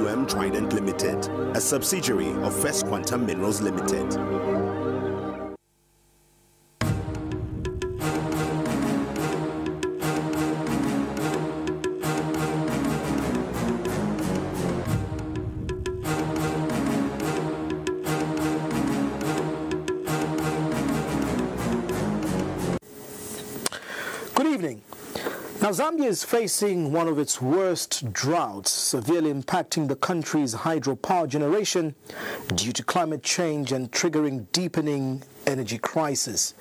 Trident Limited, a subsidiary of First Quantum Minerals Limited. Good evening. Now, Zambia is facing one of its worst droughts, severely impacting the country's hydropower generation due to climate change and triggering deepening energy crisis.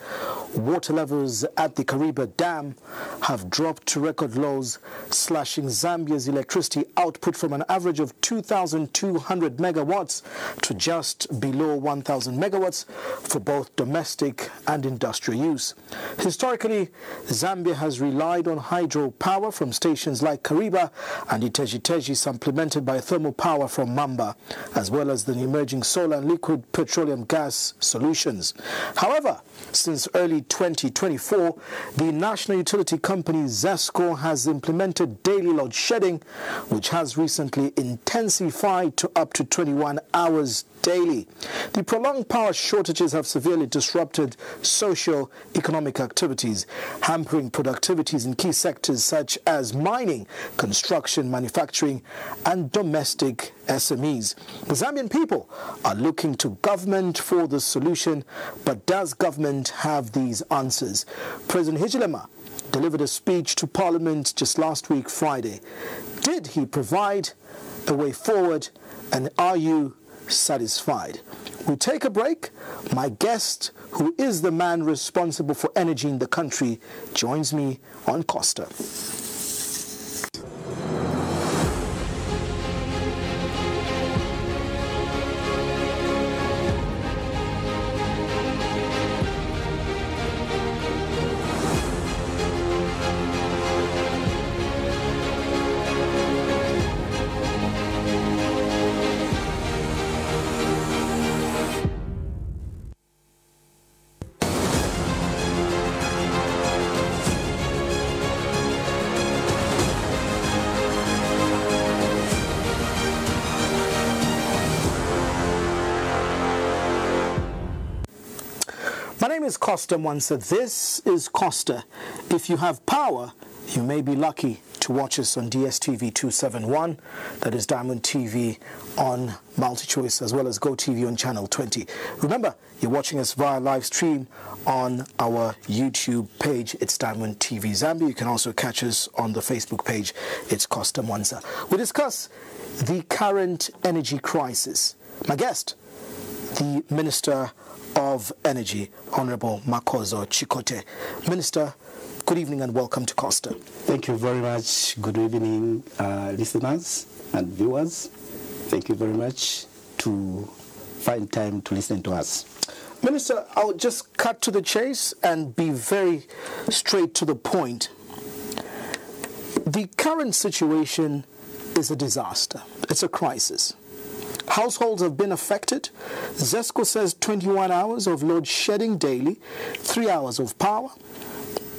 Water levels at the Kariba Dam have dropped to record lows, slashing Zambia's electricity output from an average of 2,200 megawatts to just below 1,000 megawatts for both domestic and industrial use. Historically, Zambia has relied on hydropower from stations like Kariba and Iteji-Teji, supplemented by thermal power from Mamba, as well as the emerging solar and liquid petroleum gas solutions. However, since early 2024, the national utility company ZESCO has implemented daily load shedding, which has recently intensified to up to 21 hours daily. The prolonged power shortages have severely disrupted socio-economic activities, hampering productivities in key sectors such as mining, construction, manufacturing, and domestic SMEs. The Zambian people are looking to government for the solution, but does government have these answers? President Hichilema delivered a speech to Parliament just last week, Friday. Did he provide a way forward, and are you satisfied? We take a break. My guest, who is the man responsible for energy in the country, joins me on Costa. My name is Costa Mwansa. This is Costa. If you have power, you may be lucky to watch us on DSTV 271, that is Diamond TV on MultiChoice, as well as GOTV on Channel 20. Remember, you're watching us via live stream on our YouTube page. It's Diamond TV Zambia. You can also catch us on the Facebook page. It's Costa Mwansa. We discuss the current energy crisis. My guest, the Minister of Energy, Honorable Makozo Chikote. Minister, good evening and welcome to Costa. Thank you very much. Good evening, listeners and viewers. Thank you very much to find time to listen to us. Minister, I'll just cut to the chase and be very straight to the point. The current situation is a disaster. It's a crisis. Households have been affected. ZESCO says 21 hours of load shedding daily, 3 hours of power.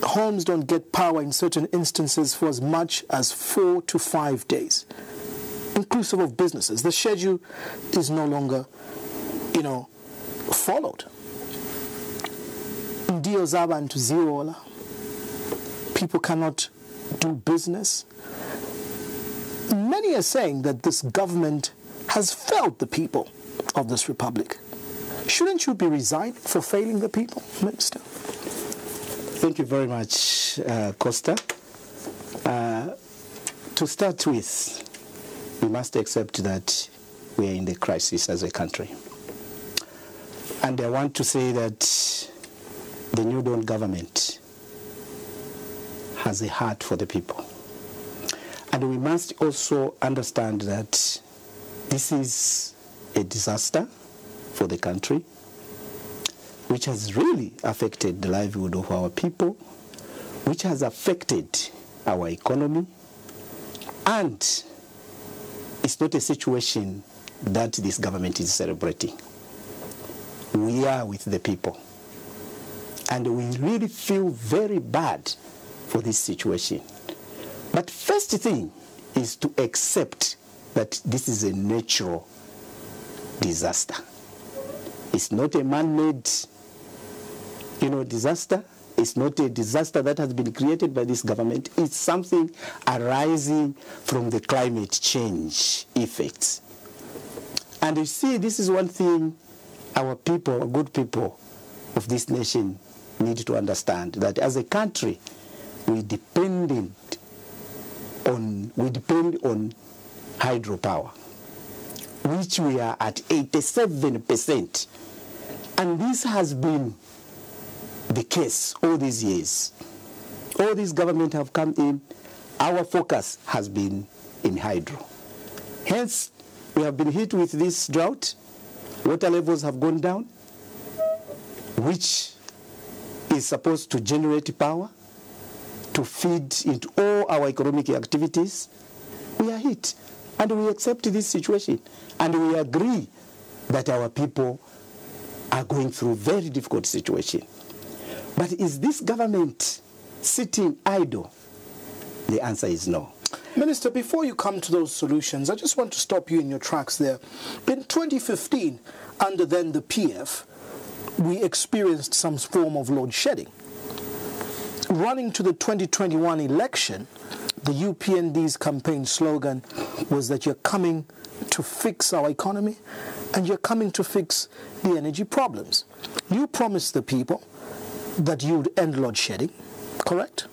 Homes don't get power in certain instances for as much as 4 to 5 days, inclusive of businesses. The schedule is no longer, followed. Ndio zaba into zero. People cannot do business. Many are saying that this government has failed the people of this republic. Shouldn't you be resigned for failing the people, Minister? Thank you very much, Costa. To start with, we must accept that we are in the crisis as a country. And I want to say that the New Dawn government has a heart for the people. And we must also understand that this is a disaster for the country, which has really affected the livelihood of our people, which has affected our economy, and it's not a situation that this government is celebrating. We are with the people, and we really feel very bad for this situation. But first thing is to accept that this is a natural disaster. It's not a man-made, disaster. It's not a disaster that has been created by this government. It's something arising from the climate change effects. And you see, this is one thing our people, our good people of this nation need to understand, that as a country, we depend on hydropower, which we are at 87%. And this has been the case all these years. All these governments have come in, our focus has been in hydro. Hence, we have been hit with this drought. Water levels have gone down, which is supposed to generate power to feed into all our economic activities. We are hit, and we accept this situation, and we agree that our people are going through a very difficult situation. But is this government sitting idle? The answer is no. Minister, before you come to those solutions, I just want to stop you in your tracks there. In 2015, under then the PF, we experienced some form of load shedding. Running to the 2021 election, the UPND's campaign slogan was that you're coming to fix our economy and you're coming to fix the energy problems. You promised the people that you would end load shedding, correct?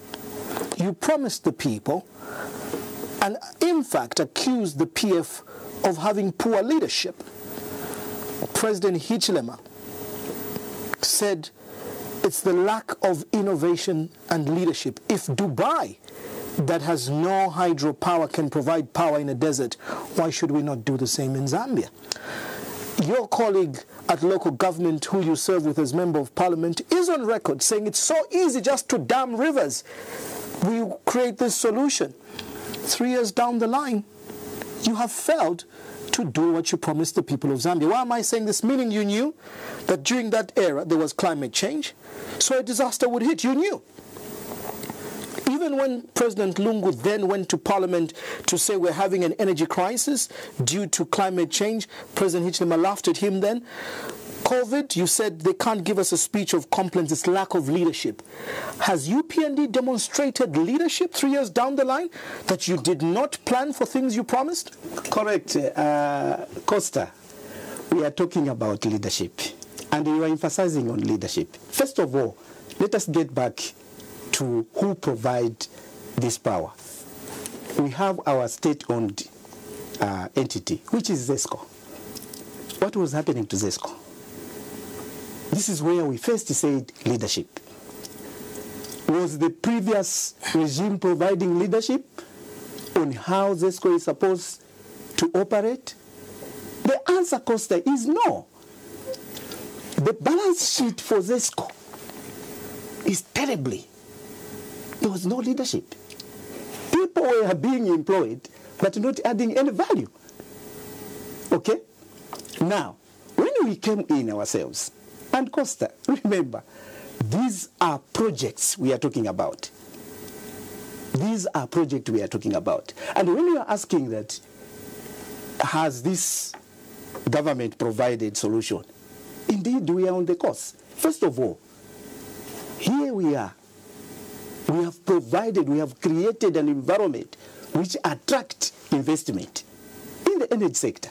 You promised the people, and in fact accused the PF of having poor leadership. President Hichilema said it's the lack of innovation and leadership. If Dubai, that has no hydropower, can provide power in a desert, why should we not do the same in Zambia? Your colleague at local government, who you serve with as Member of Parliament, is on record saying it's so easy just to dam rivers. We create this solution. 3 years down the line, you have failed to do what you promised the people of Zambia. Why am I saying this? Meaning you knew that during that era there was climate change, so a disaster would hit. You knew. Even when President Lungu then went to Parliament to say we're having an energy crisis due to climate change, President Hichilema laughed at him then. COVID, you said they can't give us a speech of complaints, it's lack of leadership. Has UPND demonstrated leadership 3 years down the line, that you did not plan for things you promised? Correct. Costa, we are talking about leadership, and you are emphasizing on leadership. First of all, let us get back to who provide this power. We have our state-owned entity, which is ZESCO. What was happening to ZESCO? This is where we first said leadership. Was the previous regime providing leadership on how ZESCO is supposed to operate? The answer, Costa, is no. The balance sheet for ZESCO is terribly. There was no leadership. People were being employed, but not adding any value. Okay? Now, when we came in ourselves, and Costa, remember, these are projects we are talking about. These are projects we are talking about. And when you are asking that, has this government provided solution? Indeed, we are on the course. First of all, here we are. We have provided, we have created an environment which attracts investment in the energy sector.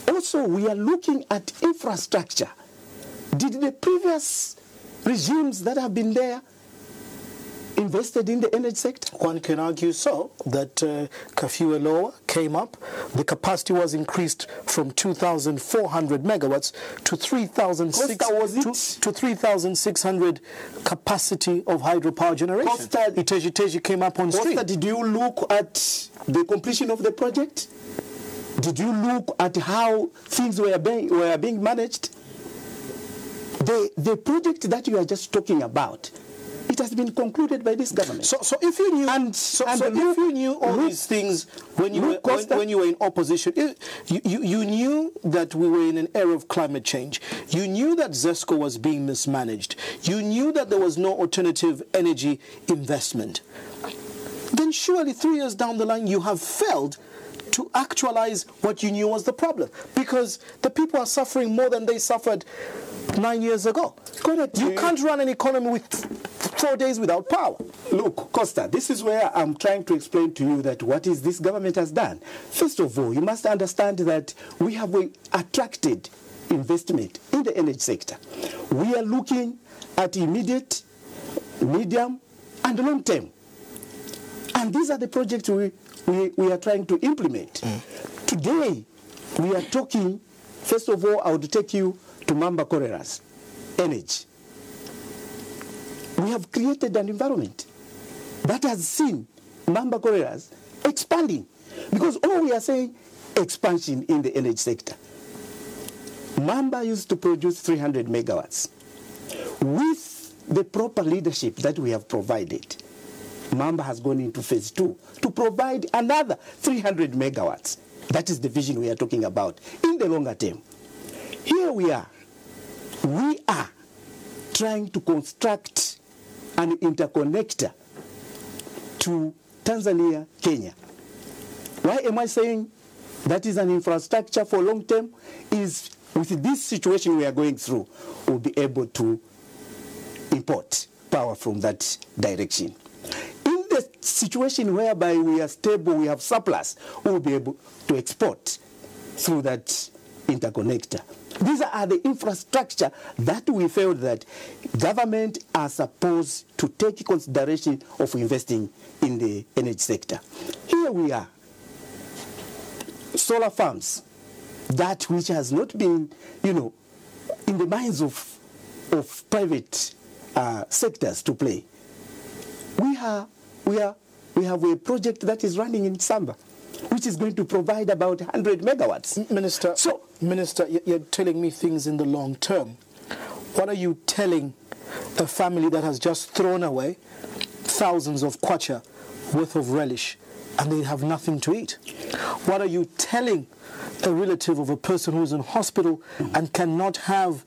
Also, we are looking at infrastructure. Did the previous regimes that have been there invested in the energy sector? One can argue so, that Kafiwe-Lowa came up. The capacity was increased from 2,400 megawatts to 3,600 capacity of hydropower generation. Costa, Iteji came up on stream. Costa, did you look at the completion of the project? Did you look at how things were being managed? The project that you are just talking about, it has been concluded by this government. So if you knew, if you knew all these things when you were in opposition, you knew that we were in an era of climate change. You knew that ZESCO was being mismanaged. You knew that there was no alternative energy investment. Then surely 3 years down the line, you have failed to actualize what you knew was the problem, because the people are suffering more than they suffered 9 years ago. You can't run an economy with 4 days without power. Look, Costa, this is where I'm trying to explain to you that what is this government has done. First of all, you must understand that we have attracted investment in the energy sector. We are looking at immediate, medium, and long term. And these are the projects we are trying to implement. Today, we are talking, first of all, I would take you to Mamba Correras, energy. We have created an environment that has seen Mamba Correras expanding. Because all we are saying, expansion in the energy sector. Mamba used to produce 300 megawatts. With the proper leadership that we have provided, Mamba has gone into phase 2 to provide another 300 megawatts. That is the vision we are talking about in the longer term. Here we are trying to construct an interconnector to Tanzania, Kenya. Why am I saying that is an infrastructure for long term? Is with this situation we are going through, we'll be able to import power from that direction. In the situation whereby we are stable, we have surplus, we'll be able to export through that interconnector. These are the infrastructure that we felt that government are supposed to take consideration of investing in the energy sector. Here we are, solar farms, that which has not been, in the minds of private sectors to play. We have a project that is running in Zambia, which is going to provide about 100 megawatts. Minister, you're telling me things in the long term. What are you telling a family that has just thrown away thousands of kwacha worth of relish and they have nothing to eat? What are you telling a relative of a person who is in hospital and cannot have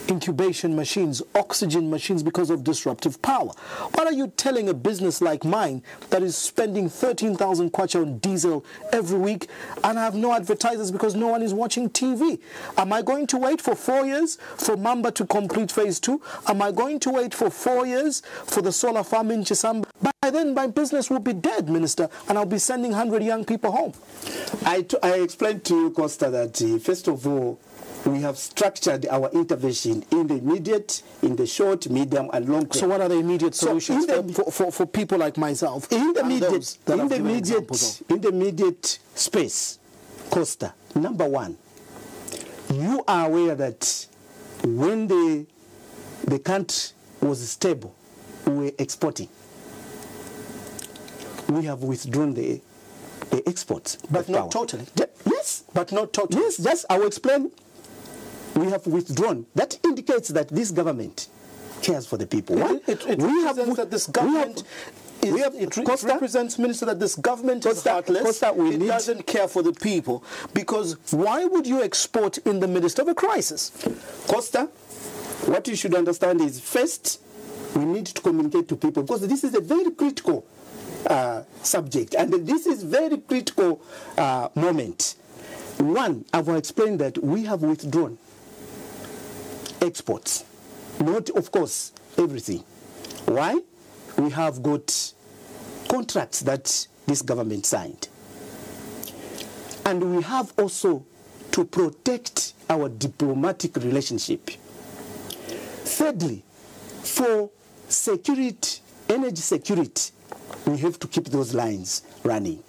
incubation machines, oxygen machines because of disruptive power? What are you telling a business like mine that is spending 13,000 kwacha on diesel every week and have no advertisers because no one is watching TV? Am I going to wait for 4 years for Mamba to complete phase 2? Am I going to wait for 4 years for the solar farm in Chisamba? By then my business will be dead, Minister, and I'll be sending 100 young people home. I explained to you, Costa, that first of all, we have structured our intervention in the immediate, in the short, medium, and long term. So what are the immediate solutions for people like myself? In the immediate space, Costa, number one, you are aware that when the country was stable, we were exporting. We have withdrawn the exports. But not totally. Yes. But not totally. Yes, just I will explain. We have withdrawn. That indicates that this government cares for the people. It represents that this government represents, Minister, that this government is heartless. It doesn't care for the people. Because why would you export in the midst of a crisis? Costa, what you should understand is, first, we need to communicate to people, because this is a very critical subject, and this is very critical moment. One, I've explained that we have withdrawn exports, not, of course, everything. Why? We have got contracts that this government signed. And we have also to protect our diplomatic relationship. Thirdly, for security, energy security, we have to keep those lines running.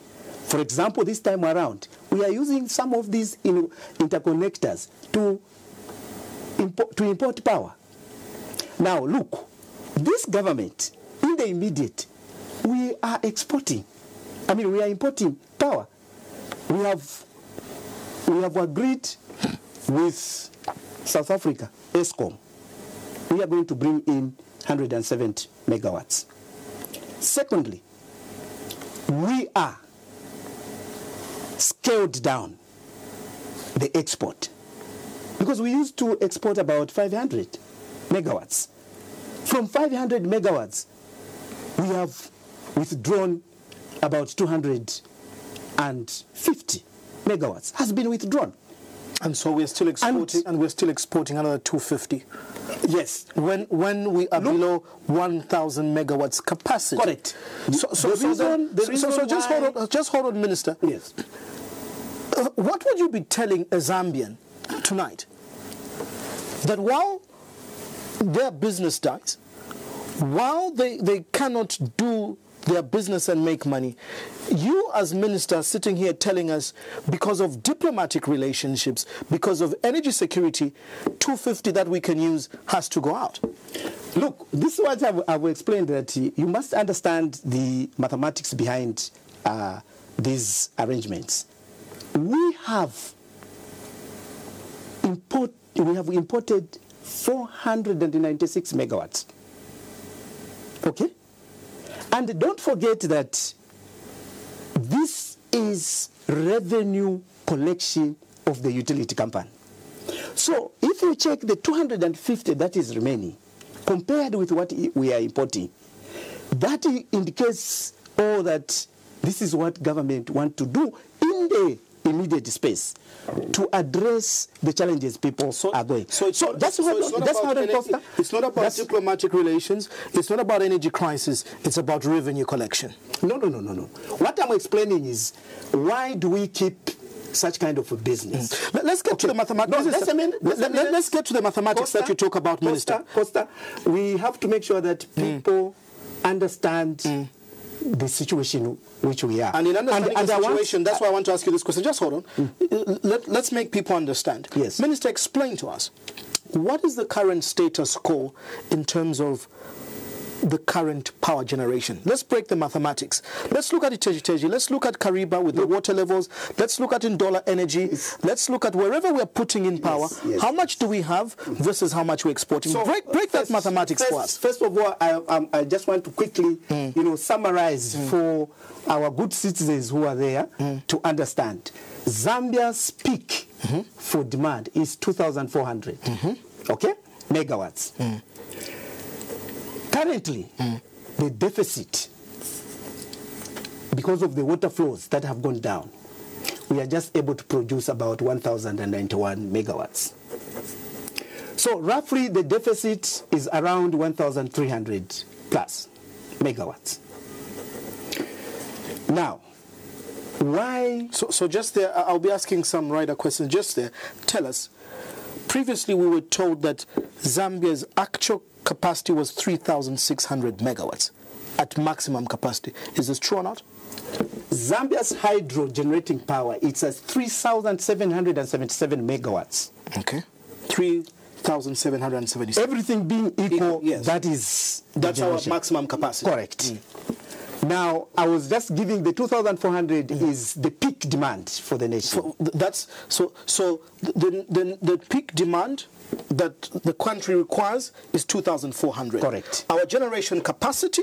For example, this time around, we are using some of these interconnectors to import power. Now, look, this government, in the immediate, we are exporting. We are importing power. We have agreed with South Africa, ESCOM. We are going to bring in 170 megawatts. Secondly, we are scaled down the export, because we used to export about 500 megawatts. From 500 megawatts, we have withdrawn about 200 250 megawatts has been withdrawn. And so we're still exporting, and we're still exporting another 250. Yes. When we are below 1,000 megawatts capacity. Correct. So just hold on, Minister. Yes. What would you be telling a Zambian tonight? That while their business dies, while they cannot do their business and make money, you as minister sitting here telling us because of diplomatic relationships, because of energy security, 250 that we can use has to go out. Look, this is what I've explained, that you must understand the mathematics behind these arrangements. We have imported 496 megawatts. Okay? And don't forget that this is revenue collection of the utility company. So if you check the 250 that is remaining, compared with what we are importing, that indicates that this is what government want to do in the immediate space to address the challenges people are going. It's not about diplomatic relations. It's not about energy crisis. It's about revenue collection. No. What I'm explaining is, why do we keep such kind of a business? Let's get to the mathematics. Let's get to the mathematics that you talk about, Minister. Costa, we have to make sure that people understand the situation which we are. And in understanding the situation, that's why I want to ask you this question. Just hold on. Let's make people understand. Yes. Minister, explain to us, what is the current status quo in terms of the current power generation? Let's break the mathematics. Let's look at Iteji. Let's look at Kariba with the water levels. Let's look at Ndola Energy. Let's look at wherever we're putting in power. Yes. How much do we have versus how much we're exporting? So break that mathematics for us. First of all, I just want to quickly summarize for our good citizens who are there to understand. Zambia's peak for demand is 2,400 megawatts. Currently, the deficit, because of the water flows that have gone down, we are just able to produce about 1,091 megawatts. So roughly the deficit is around 1,300 plus megawatts. Now, why? So just there, I'll be asking some rider questions just there. Tell us, previously we were told that Zambia's actual capacity was 3,600 megawatts at maximum capacity. Is this true or not? Zambia's hydro generating power, it's at 3,777 megawatts. Okay. 3,777. Everything being equal, yes. That's our maximum capacity. Correct. Now, I was just giving the 2,400 is the peak demand for the nation. So the peak demand that the country requires is 2,400. Correct. Our generation capacity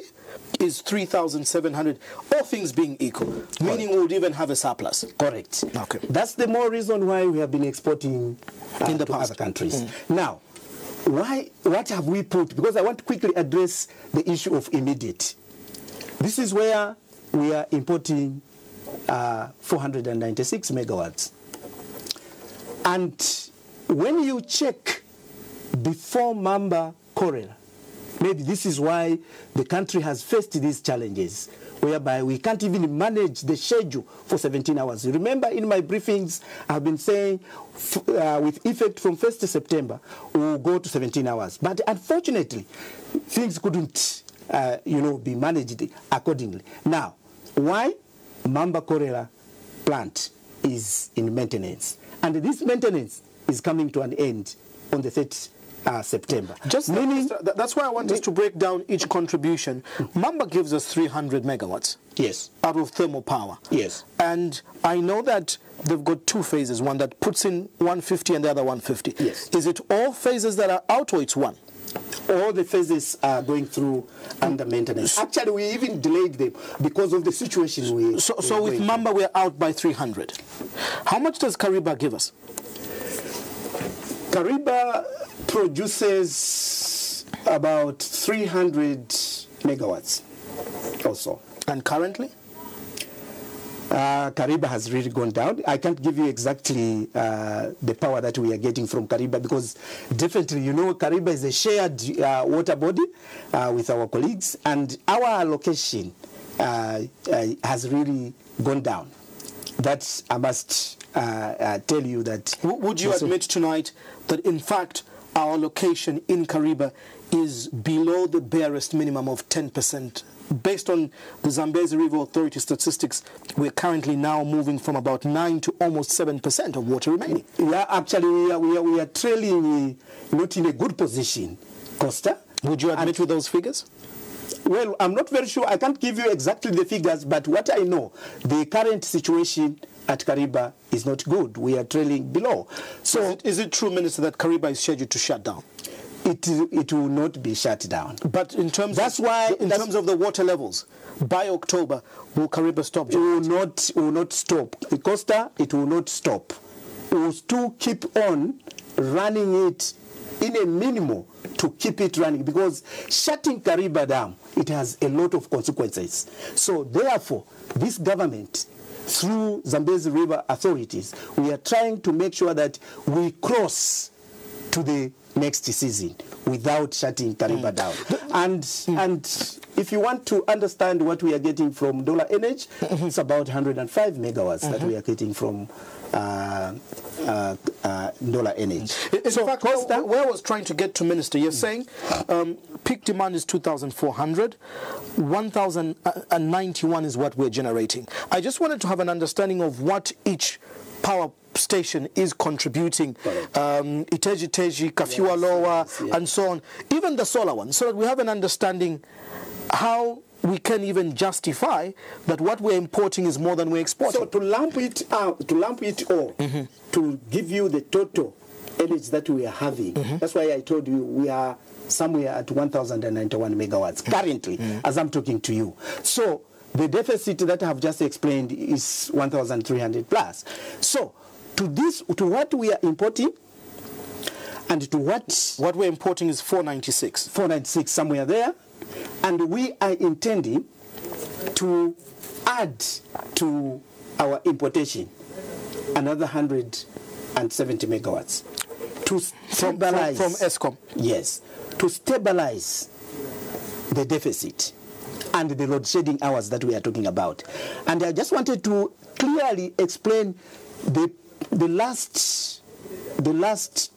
is 3,700, all things being equal, meaning we would even have a surplus. Correct. Okay. That's the more reason why we have been exporting in the to past. other countries. Now, what have we put? Because I want to quickly address the issue of immediate. This is where we are importing 496 megawatts. And when you check before Mamba cholera, maybe this is why the country has faced these challenges, whereby we can't even manage the schedule for 17 hours. Remember, in my briefings, I've been saying with effect from 1st September, we'll go to 17 hours. But unfortunately, things couldn't be managed accordingly. Now, why? Mamba cholera plant is in maintenance. And this maintenance is coming to an end on the 3rd September. That's why I want us to break down each contribution. Mamba gives us 300 megawatts. Yes. Out of thermal power. Yes. And I know that they've got two phases, one that puts in 150 and the other 150. Yes. Is it all phases that are out, or it's one? All the phases are going through under maintenance. Actually, we even delayed them because of the situation we So with Mamba, we're out by 300. How much does Kariba give us? Kariba produces about 300 megawatts also. And currently? Kariba has really gone down. I can't give you exactly the power that we are getting from Kariba, because definitely, you know, Kariba is a shared water body with our colleagues, and our allocation has really gone down. That I must tell you that. Would you admit tonight that in fact our allocation in Kariba is below the barest minimum of 10%? Based on the Zambia'S River Authority statistics, we're currently now moving from about 9 to almost 7% of water remaining. Yeah, actually, we are trailing not in a good position, Costa. Would you admit with those figures? Well, I'm not very sure. I can't give you exactly the figures, but what I know, the current situation at Kariba is not good. We are trailing below. So, is it true, Minister, that Kariba is scheduled to shut down? It will not be shut down. But in terms terms of the water levels, by October, will Kariba stop? It will not stop. Costa, it will not stop. We will still keep on running it in a minimum to keep it running, because shutting Kariba down, it has a lot of consequences. So therefore, this government, through Zambia'S River authorities, we are trying to make sure that we cross to the next season without shutting Kariba down. And if you want to understand what we are getting from Dollar Energy, it's about 105 megawatts that we are getting from Dollar Energy. In fact, where I was trying to get to, Minister, you're saying peak demand is 2,400, 1,091 is what we're generating. I just wanted to have an understanding of what each power station is contributing, Iteji, Kafua Lower, and so on, even the solar one, so that we have an understanding how we can even justify that what we're importing is more than we're exporting. So to lump it all, to give you the total energy that we are having, that's why I told you we are somewhere at 1,091 megawatts currently, as I'm talking to you. So the deficit that I have just explained is 1,300 plus. So to what we are importing, and to what we're importing is 496. 496, somewhere there. And we are intending to add to our importation another 170 megawatts to stabilize from ESCOM. Yes, to stabilize the deficit and the load shedding hours that we are talking about. And I just wanted to clearly explain the last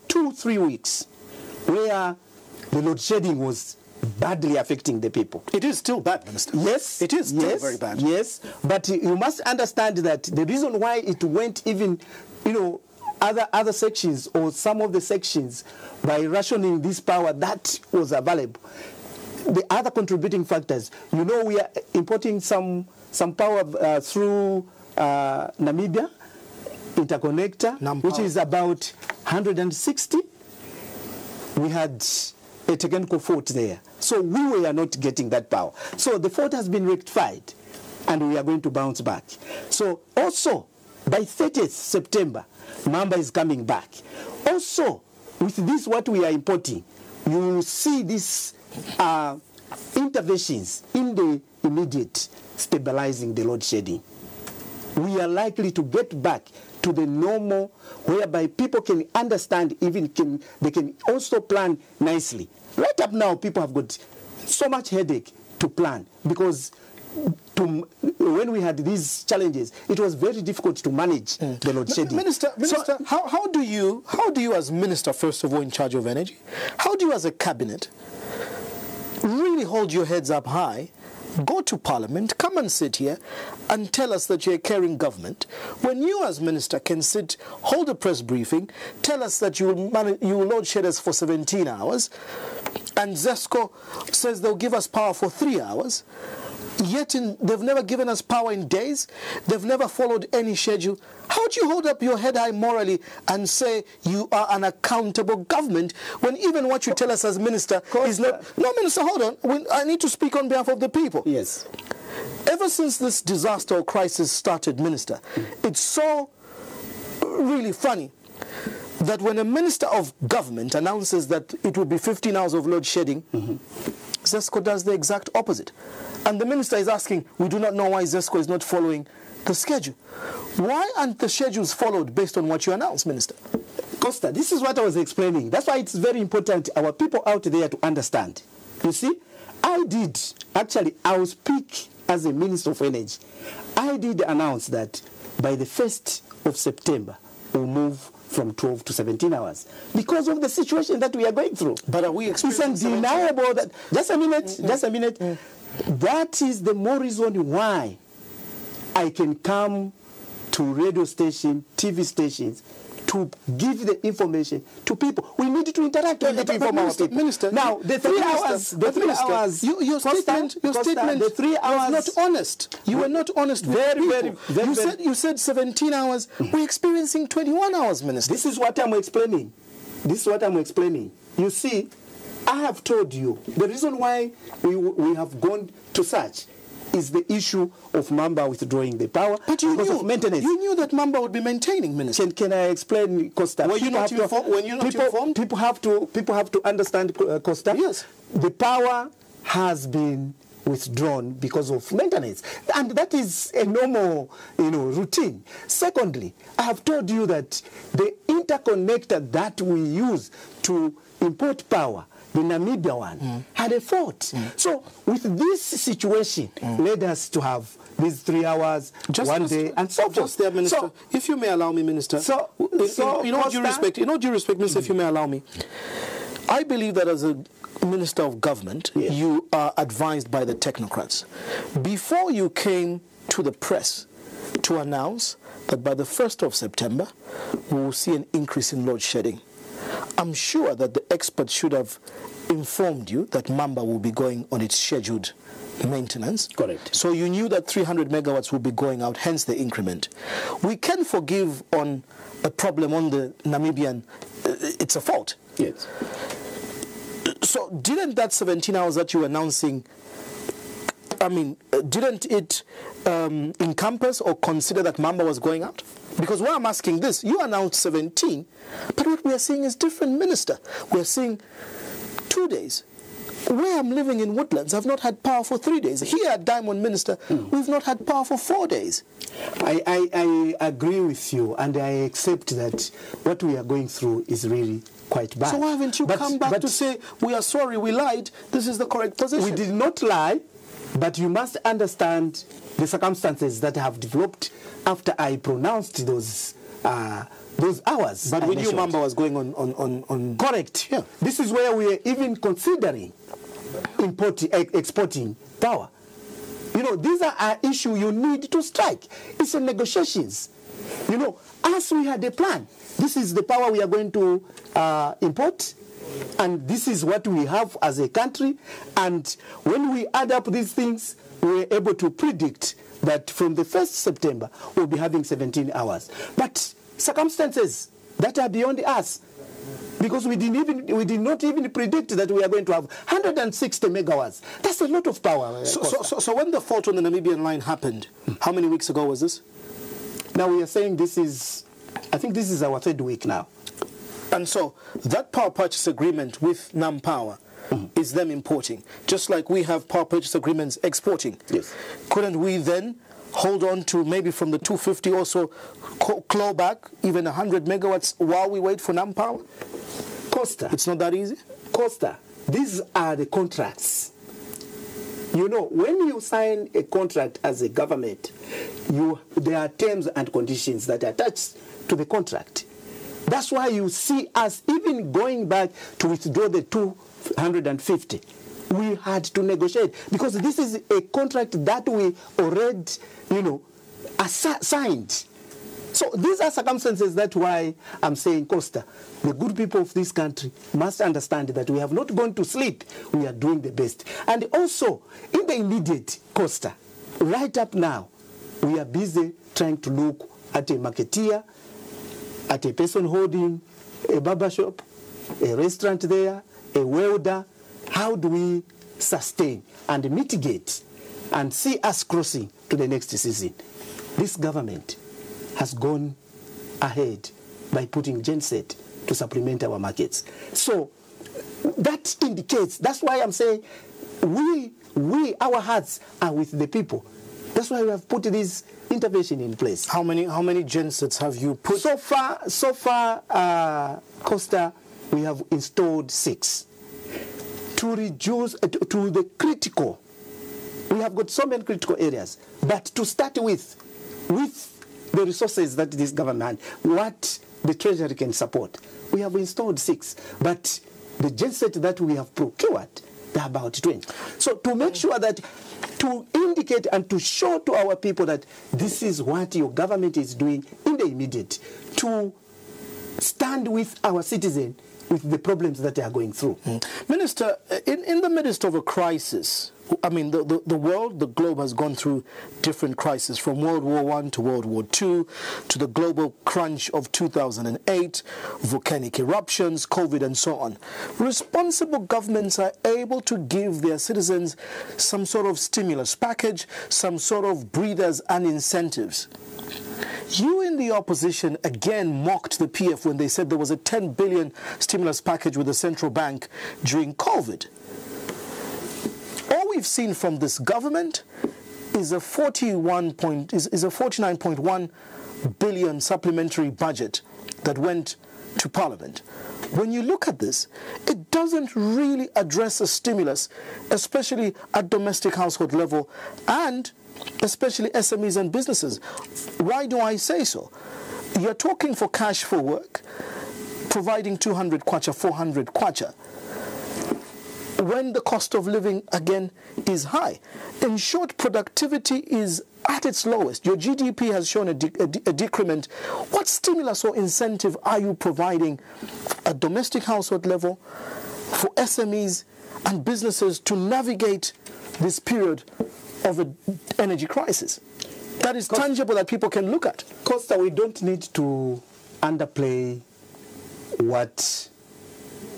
2-3 weeks where the load shedding was badly affecting the people. It is still bad, Minister. Yes. It is still very bad. Yes, but you must understand that the reason why it went even, other sections or some of the sections by rationing this power that was available. The other contributing factors, we are importing some power through Namibia interconnector, which is about 160. We had a technical fault there. So we were not getting that power. So the fault has been rectified, and we are going to bounce back. So also, by 30th September, Mamba is coming back. Also, with this, what we are importing, you will see these interventions in the immediate stabilizing the load shedding. We are likely to get back to the normal, whereby people can understand, they can also plan nicely. Right up now, people have got so much headache to plan, because when we had these challenges, it was very difficult to manage the load shedding. Minister, how do you as Minister, first of all, in charge of energy, how do you as a cabinet really hold your heads up high, go to Parliament, come and sit here and tell us that you're a caring government, when you as Minister can sit, hold a press briefing, tell us that you will load shed us for 17 hours, and ZESCO says they'll give us power for 3 hours, yet they've never given us power in days, they've never followed any schedule. How do you hold up your head high morally and say you are an accountable government when even what you tell us as Minister is not... No, Minister, hold on. I need to speak on behalf of the people. Yes. Ever since this disaster or crisis started, Minister, it's so really funny that when a Minister of Government announces that it will be 15 hours of load shedding, ZESCO does the exact opposite. And the Minister is asking, we do not know why ZESCO is not following the schedule. Why aren't the schedules followed based on what you announced, Minister? Costa, this is what I was explaining. That's why it's very important our people out there to understand. You see, I will speak as a Minister of Energy. I did announce that by the 1st of September, we'll move from 12 to 17 hours because of the situation that we are going through. But are we experiencing it's undeniable that... Just a minute. That is the more reason why I can come to radio stations, TV stations, to give the information to people. We need to interact with the people. Minister, now, the 3 hours, your statement the 3 hours was not honest. You were not honest with people. You said 17 hours. We're experiencing 21 hours, Minister. This is what I'm explaining. You see, I have told you the reason why we have gone to such is the issue of Mamba withdrawing the power because of maintenance. You knew that Mamba would be maintaining, Minister. Can I explain, Costa? Were you not informed? People have to understand, Costa. Yes. The power has been withdrawn because of maintenance, and that is a normal, routine. Secondly, I have told you that the interconnector that we use to import power, the Namibia one, had a fault. So with this situation, led us to have these 3 hours, one day, and so forth. Just there, Minister. So, if you may allow me, Minister. In all due respect, Minister, if you may allow me. I believe that as a Minister of Government, you are advised by the technocrats. Before you came to the press to announce that by the 1st of September, we will see an increase in load shedding, I'm sure that the experts should have informed you that Mamba will be going on its scheduled maintenance. Correct. So you knew that 300 megawatts will be going out, hence the increment. We can forgive on a problem on the Namibian, it's a fault. Yes. So didn't that 17 hours that you were announcing, didn't it encompass or consider that Mamba was going out? Because why I'm asking this, you announced 17, but what we are seeing is different, Minister. We are seeing 2 days. Where I'm living in Woodlands, I've not had power for 3 days. Here at Diamond, Minister, we've not had power for 4 days. I agree with you, and I accept that what we are going through is really quite bad. So why haven't you come back to say, we are sorry, we lied, this is the correct position? We did not lie, but you must understand the circumstances that have developed after I pronounced those hours. But we knew Mamba was going on... Correct. Yeah. This is where we are even considering exporting power. These are issues you need to strike. It's a negotiations. As we had a plan, this is the power we are going to import, and this is what we have as a country. And when we add up these things, we're able to predict that from the 1st September, we'll be having 17 hours. But circumstances that are beyond us, because we did not even predict that we are going to have 160 megawatts. That's a lot of power. So when the fault on the Namibian line happened, how many weeks ago was this? Now we are saying I think this is our 3rd week now. And so that power purchase agreement with Nam Power is them importing, just like we have power purchase agreements exporting. Yes. Couldn't we then hold on to maybe from the 250 also claw back even 100 megawatts while we wait for Nam Power? Costa. It's not that easy? Costa, these are the contracts. When you sign a contract as a government, there are terms and conditions that are attached to the contract. That's why you see us even going back to withdraw the 250. We had to negotiate because this is a contract that we already, signed. So these are circumstances that's why I'm saying, Costa, the good people of this country must understand that we have not gone to sleep. We are doing the best. And also, in the immediate, Costa, right up now, we are busy trying to look at a marketeer, at a person holding a barber shop, a restaurant there, a welder. How do we sustain and mitigate and see us crossing to the next season? This government has gone ahead by putting genset to supplement our markets. So that indicates, that's why I'm saying our hearts are with the people. That's why we have put this intervention in place. How many gensets have you put? So far, Costa, we have installed 6 to reduce to the critical. We have got so many critical areas, but to start with the resources that this government, what the treasury can support, we have installed 6, but the genset that we have procured, they're about 20. So to make sure that, to indicate and to show to our people that this is what your government is doing in the immediate, to stand with our citizens with the problems that they are going through. Minister, in the midst of a crisis, I mean, the world, the globe has gone through different crises, from World War I to World War II, to the global crunch of 2008, volcanic eruptions, COVID, and so on. Responsible governments are able to give their citizens some sort of stimulus package, some sort of breathers and incentives. You in the opposition again mocked the PF when they said there was a 10 billion stimulus package with the central bank during COVID. All we've seen from this government is a 49.1 billion supplementary budget that went to Parliament. When you look at this, it doesn't really address a stimulus, especially at domestic household level and especially SMEs and businesses. Why do I say so? You're talking for cash for work, providing 200 kwacha, 400 kwacha, when the cost of living, again, is high. In short, productivity is at its lowest. Your GDP has shown a decrement. What stimulus or incentive are you providing at domestic household level for SMEs and businesses to navigate this period of an energy crisis that is tangible, that people can look at? Costa, we don't need to underplay what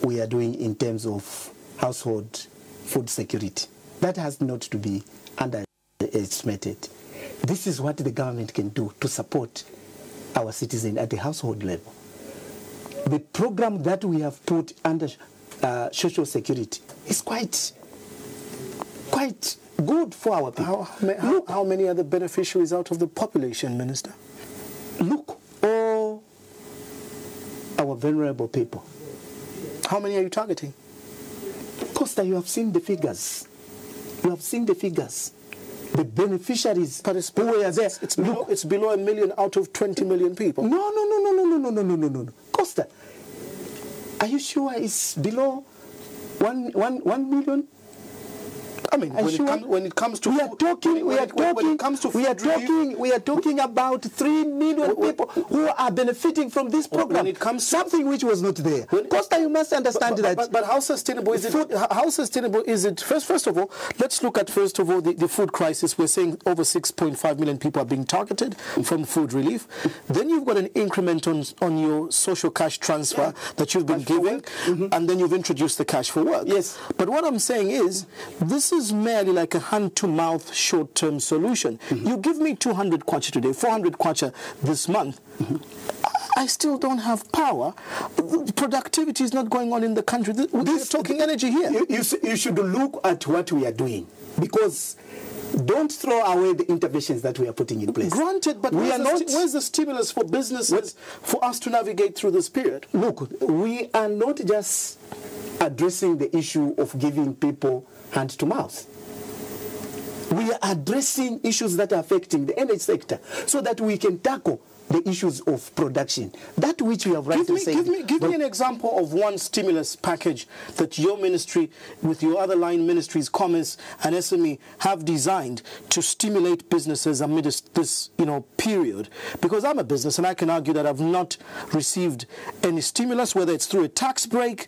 we are doing in terms of household food security. That has not to be underestimated. This is what the government can do to support our citizens at the household level. The program that we have put under social security is quite good for our people. How many are the beneficiaries out of the population, Minister? Look, all our vulnerable people. How many are you targeting? Costa, you have seen the figures. You have seen the figures. The beneficiaries who were there. It's below 1 million out of 20 million people. No. Costa, are you sure it's below 1 million? I mean, when it comes to we are talking about 3 million people who are benefiting from this program. When it comes to something which was not there. Costa, you must understand that. But how sustainable is it? How sustainable is it? First of all, let's look at the food crisis. We're saying over 6.5 million people are being targeted from food relief. Then you've got an increment on your social cash transfer that you've been giving, and then you've introduced the cash for work. Yes. But what I'm saying is, this is merely like a hand-to-mouth short-term solution. You give me 200 kwacha today, 400 kwacha this month. I still don't have power. Productivity is not going on in the country. We're talking energy here. You should look at what we are doing, because don't throw away the interventions that we are putting in place. Granted, but where's the stimulus for businesses for us to navigate through this period? Look, we are not just addressing the issue of giving people hand to mouth. We are addressing issues that are affecting the energy sector so that we can tackle the issues of production. That which we have rightly said. Give me an example of one stimulus package that your ministry, with your other line ministries, Commerce and SME, have designed to stimulate businesses amidst this, period. Because I'm a business and I can argue that I've not received any stimulus, whether it's through a tax break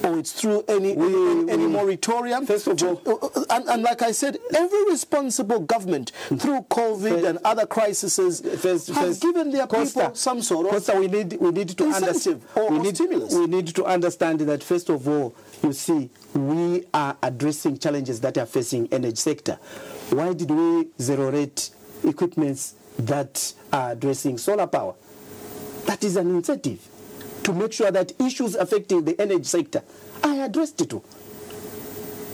or it's through any moratorium. First of all, and like I said, every responsible government through COVID and other crises has given their people some sort of we need to incentive or stimulus. We need to understand that, first of all, you see, we are addressing challenges that are facing energy sector. Why did we zero rate equipments that are addressing solar power? That is an incentive to make sure that issues affecting the energy sector are addressed to.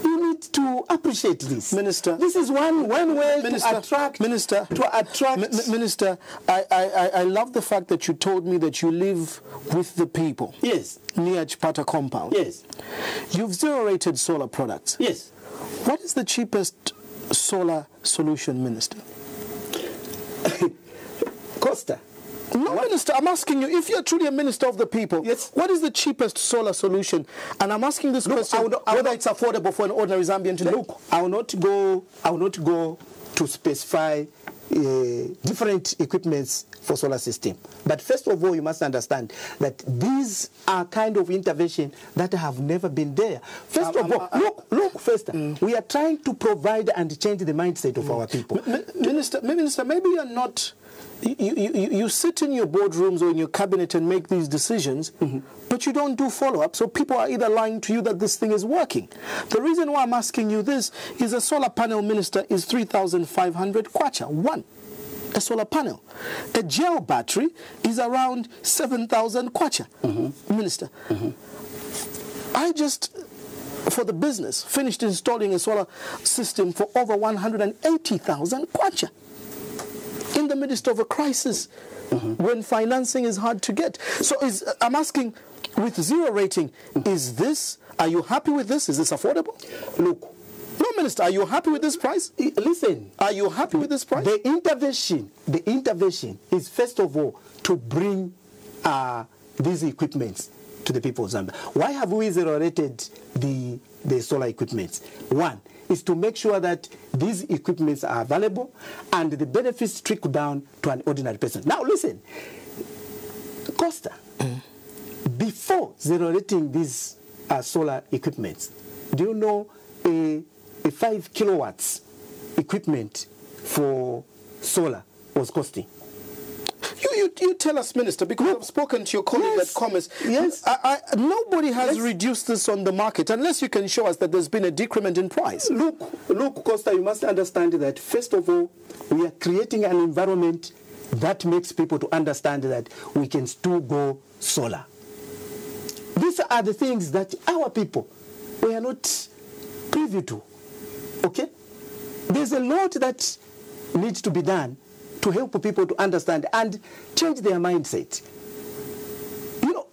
You need to appreciate this. Minister, this is one way to attract. Minister, Minister, I love the fact that you told me that you live with the people. Yes. Near Chipata compound. Yes. You've zero-rated solar products. Yes. What is the cheapest solar solution, Minister? Costa. No, Minister, I'm asking you, if you're truly a minister of the people, yes, what is the cheapest solar solution? And I'm asking this question, whether it's affordable for an ordinary Zambian to do. Look, I will not go to specify different equipments for solar system. But first of all, you must understand that these are kind of intervention that have never been there. First of all, look, first, we are trying to provide and change the mindset of our people. Minister, maybe you're not... You sit in your boardrooms or in your cabinet and make these decisions, but you don't do follow-up. So people are either lying to you that this thing is working. The reason why I'm asking you this is a solar panel, Minister, is 3,500 kwacha. One. A solar panel. A gel battery is around 7,000 kwacha. Minister. I just, for the business, finished installing a solar system for over 180,000 kwacha. In the midst of a crisis, when financing is hard to get. So I'm asking, with zero rating, are you happy with this? Is this affordable? Look. No, Minister, are you happy with this price? Listen. Are you happy with this price? The intervention is, first of all, to bring these equipments to the people of Zambia. Why have we zero rated the solar equipments? One is to make sure that these equipments are available and the benefits trickle down to an ordinary person. Now listen, Costa, before zero rating these solar equipments, do you know a 5 kilowatts equipment for solar was costing? You tell us, Minister, because I've spoken to your colleague at Commerce. Yes. Nobody has reduced this on the market unless you can show us that there's been a decrement in price. Look, Costa, you must understand that, first of all, we are creating an environment that makes people to understand that we can still go solar. These are the things that our people, we are not privy to. Okay? There's a lot that needs to be done to help people to understand and change their mindset. You know,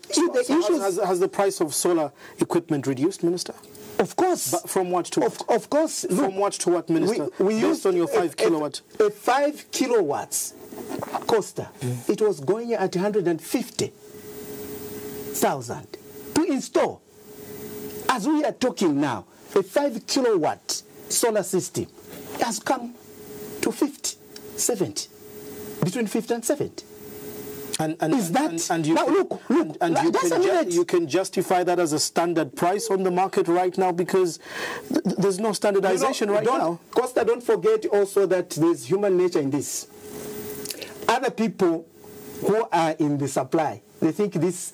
has the price of solar equipment reduced, Minister? Of course. But from what to what? Of course. Look, from what to what, Minister? We used on your 5 kilowatt. A 5 kilowatts Costa, it was going at 150,000 to install. As we are talking now, a 5 kilowatt solar system has come to 50, 70. Between 50 and 70. You can justify that as a standard price on the market right now because there's no standardization now. Costa, don't forget also that there's human nature in this. Other people who are in the supply, they think this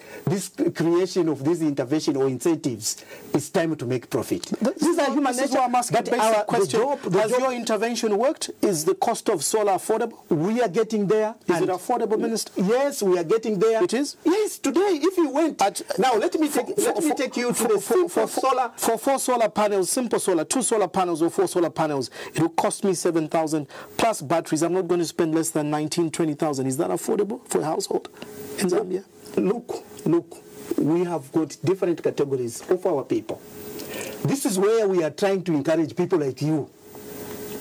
creation of this intervention or incentives is time to make profit. These are human nature. This is why I'm asking basic question. Has your intervention worked? Is the cost of solar affordable? We are getting there. Is it affordable, Minister? Yes, we are getting there. It is? Yes, today, if you went... Now, let me take you to the simple solar... For 4 solar panels, simple solar, 2 solar panels or 4 solar panels, it will cost me 7,000 plus batteries. I'm not going to spend less than 19,000, 20,000. Is that affordable for a household in Zambia? Look, we have got different categories of our people. This is where we are trying to encourage people like you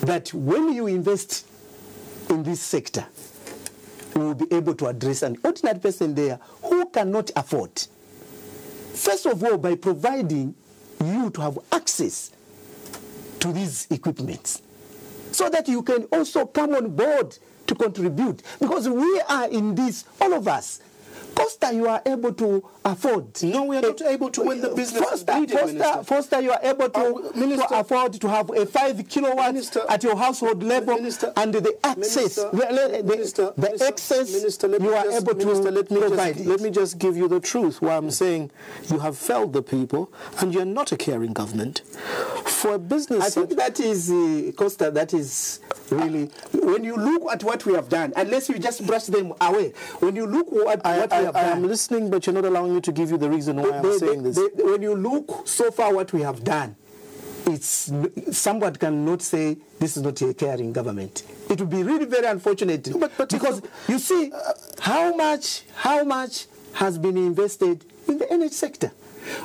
that when you invest in this sector, we will be able to address an ordinary person there who cannot afford. First of all, by providing you to have access to these equipments so that you can also come on board to contribute. Because we are in this, all of us. Costa, you are able to afford. No, we are not able to win the business. First, you are able to afford to have a 5 kilowatt at your household level, and the access, the excess, you are able to provide. Let me just give you the truth. Why I'm saying you have failed the people, and you are not a caring government. For a business, I think that is Costa. That is really when you look at what we have done. Unless you just brush them away. When you look at what we have done, I'm listening, but you're not allowing me to give you the reason why I'm saying this. When you look so far what we have done, someone cannot say this is not a caring government. It would be really very unfortunate. But because you see how much has been invested in the energy sector.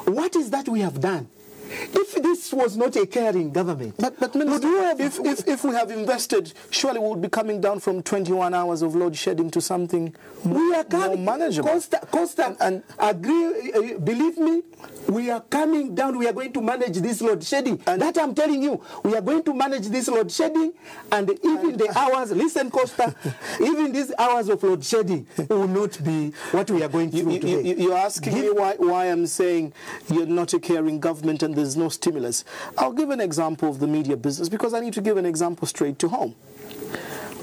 What is that we have done? If this was not a caring government, but Minister, if we have invested, surely we would be coming down from 21 hours of load shedding to something more manageable. Costa, and agree, believe me, we are coming down. We are going to manage this load shedding. And that I'm telling you, we are going to manage this load shedding, and even the hours. Listen, Costa, even these hours of load shedding will not be what we are going through today. You're asking me why I'm saying you're not a caring government and there's no stimulus. I'll give an example of the media business because I need to give an example straight to home.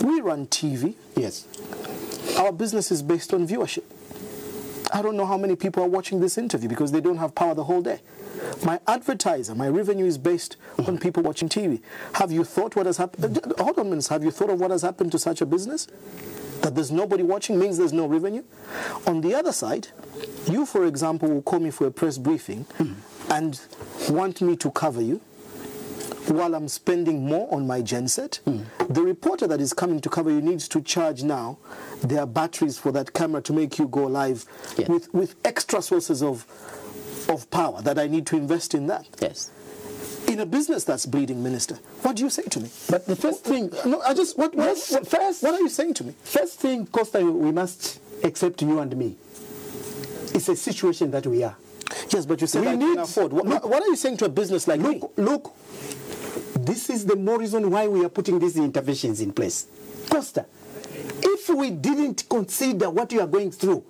We run TV. Yes. Our business is based on viewership. I don't know how many people are watching this interview because they don't have power the whole day. My advertiser, my revenue is based on people watching TV. Have you thought what has happened? Hold on a minute. Have you thought of what has happened to such a business? That there's nobody watching means there's no revenue. On the other side, you, for example, will call me for a press briefing and want me to cover you while I'm spending more on my genset. The reporter that is coming to cover you needs to charge now their batteries for that camera to make you go live with extra sources of power that I need to invest in that. Yes. In a business that's bleeding, Minister, what do you say to me? But the first thing, no, I just what are you saying to me? First thing, Costa, we must accept you and me. It's a situation that we are. Yes, but you said I can afford. What are you saying to a business like me? Look, this is the more reason why we are putting these interventions in place. Costa, if we didn't consider what you are going through,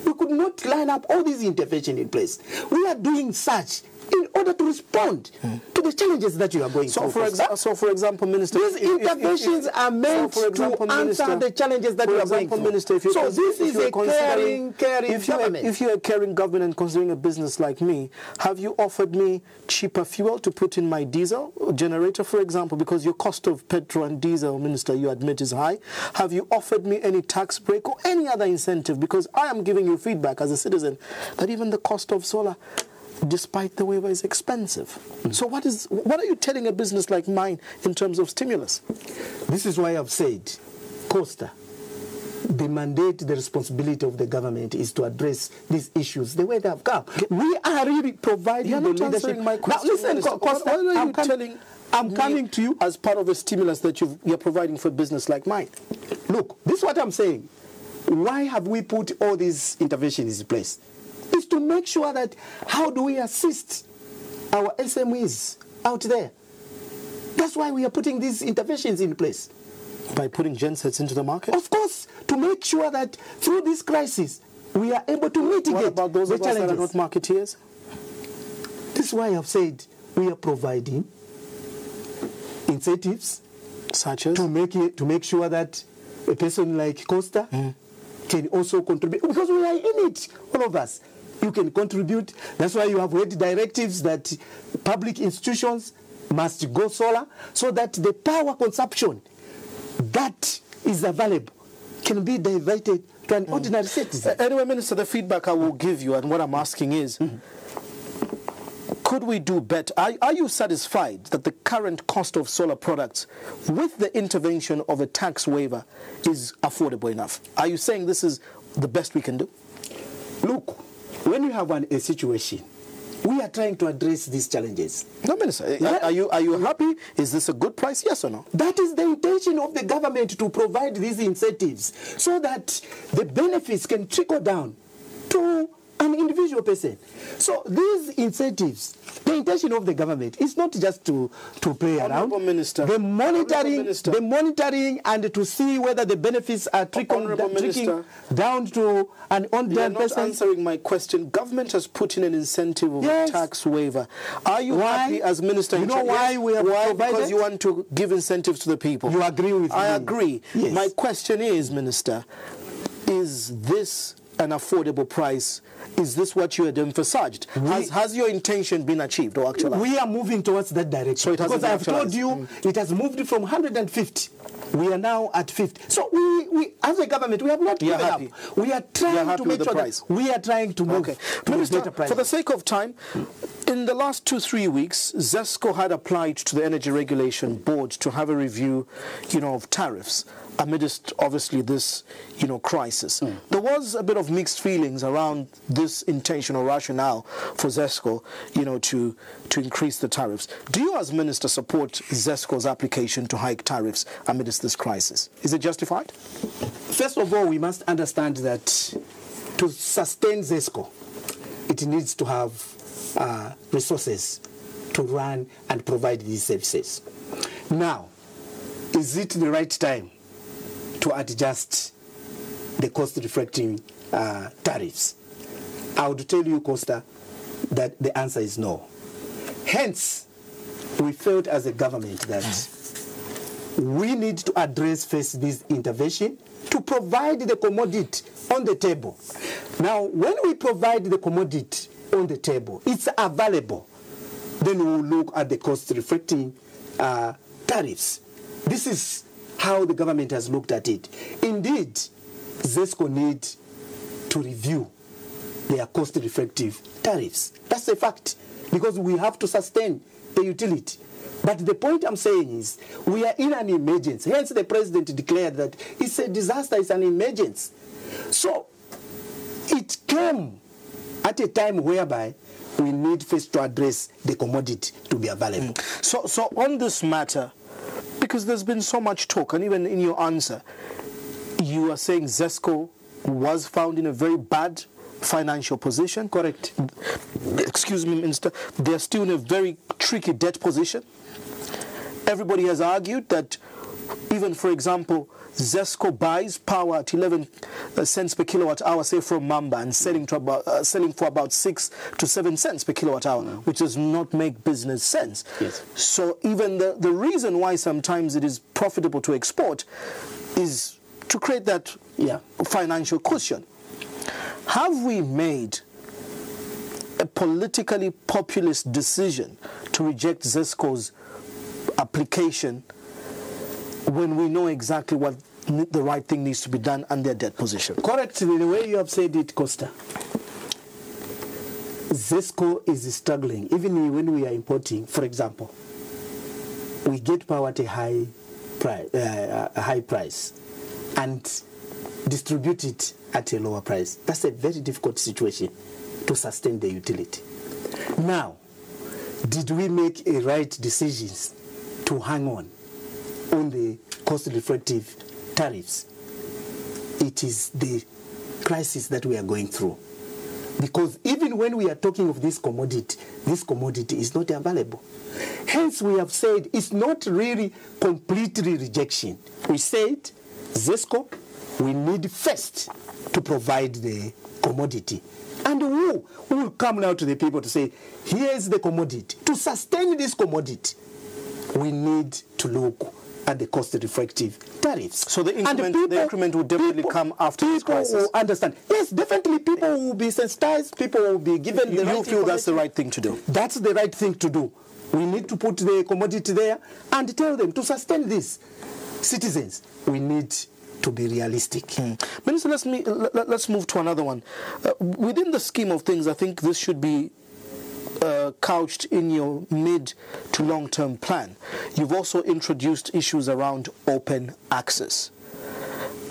we could not line up all these interventions in place. We are doing such in order to respond to the challenges that you are going through. For example, Minister, these interventions are meant to answer the challenges that you are going through. Minister, so this is a caring government. If you're a caring government and considering a business like me, have you offered me cheaper fuel to put in my diesel generator, for example, because your cost of petrol and diesel, Minister, you admit is high? Have you offered me any tax break or any other incentive? Because I am giving you feedback as a citizen that even the cost of solar, despite the waiver, is expensive. So what are you telling a business like mine in terms of stimulus? This is why I've said, Costa, the mandate, the responsibility of the government is to address these issues the way they have come. We are really providing the leadership. My question, now listen, Minister, Costa, I'm coming to you as part of a stimulus that you're providing for a business like mine. Look, this is what I'm saying. Why have we put all these interventions in place? Is to make sure that how do we assist our SMEs out there. That's why we are putting these interventions in place. By putting gensets into the market? Of course, to make sure that through this crisis, we are able to mitigate what about those the of us that are not marketeers? This is why I've said we are providing incentives such as to make sure that a person like Costa can also contribute, because we are in it, all of us. You can contribute. That's why you have read directives that public institutions must go solar, so that the power consumption that is available can be diverted to an ordinary citizen. Anyway, Minister, the feedback I will give you and what I'm asking is, could we do better? Are you satisfied that the current cost of solar products with the intervention of a tax waiver is affordable enough? Are you saying this is the best we can do? Look, when you have a situation, we are trying to address these challenges. No, Minister, are you happy? Is this a good price? Yes or no? That is the intention of the government, to provide these incentives so that the benefits can trickle down to an individual person. So these incentives, the intention of the government is not just to play around. Minister, the monitoring and to see whether the benefits are trickling down to an ordinary person. You're not answering my question. Government has put in an incentive of a tax waiver. Are you happy as Minister? You know why we have provided? Because you want to give incentives to the people. You agree with me? I agree. Yes. My question is, Minister, is this an affordable price? Is this what you had emphasized? Has your intention been achieved or actualized? We are moving towards that direction. So because I have told you, it has moved from 150. We are now at 50. So we as a government, we have not given up. We are trying to make sure that we are trying to move to a better price. For the sake of time, In the last 2-3 weeks, ZESCO had applied to the Energy Regulation Board to have a review, of tariffs amidst, obviously, this, crisis. There was a bit of mixed feelings around this intention or rationale for ZESCO, to increase the tariffs. Do you, as Minister, support ZESCO's application to hike tariffs amidst this crisis? Is it justified? First of all, we must understand that to sustain ZESCO, it needs to have resources to run and provide these services. Now, is it the right time to adjust the cost-reflecting tariffs? I would tell you, Costa, that the answer is no. Hence, we felt as a government that we need to address first this intervention to provide the commodity on the table. Now, when we provide the commodity on the table, it's available, then we'll look at the cost-reflecting tariffs. This is how the government has looked at it. Indeed, ZESCO needs to review their cost-reflective tariffs. That's a fact, because we have to sustain the utility. But the point I'm saying is, we are in an emergency. Hence, the president declared that it's a disaster, it's an emergency. So, it came at a time whereby we need first to address the commodity to be available. So on this matter, because there's been so much talk, and even in your answer, you are saying ZESCO was found in a very bad financial position. Correct. Excuse me, Minister. They're still in a very tricky debt position. Everybody has argued that even, for example, ZESCO buys power at 11 cents per kilowatt hour, say from Mamba, and selling for about 6 to 7 cents per kilowatt hour, which does not make business sense. Yes. So even the reason why sometimes it is profitable to export is to create that financial cushion. Have we made a politically populist decision to reject ZESCO's application when we know exactly what the right thing needs to be done and their debt position? Correctly, the way you have said it, Costa, ZESCO is struggling. Even when we are importing, for example, we get power at a high price and distribute it at a lower price. That's a very difficult situation to sustain the utility. Now, did we make a right decisions to hang on the cost-reflective tariffs? It is the crisis that we are going through. Because even when we are talking of this commodity is not available. Hence, we have said it's not really completely rejection. We said, ZESCO, we need first to provide the commodity. And who will come now to the people to say, here's the commodity. To sustain this commodity, we need to look at the cost-reflective tariffs. So the increment will definitely come after this crisis. People will understand. Yes, definitely people will be sensitized, people will be given the right. You feel that's the right thing to do? That's the right thing to do. We need to put the commodity there and tell them to sustain this. Citizens, we need to be realistic. Minister, let's move to another one. Within the scheme of things, I think this should be couched in your mid to long-term plan. You've also introduced issues around open access.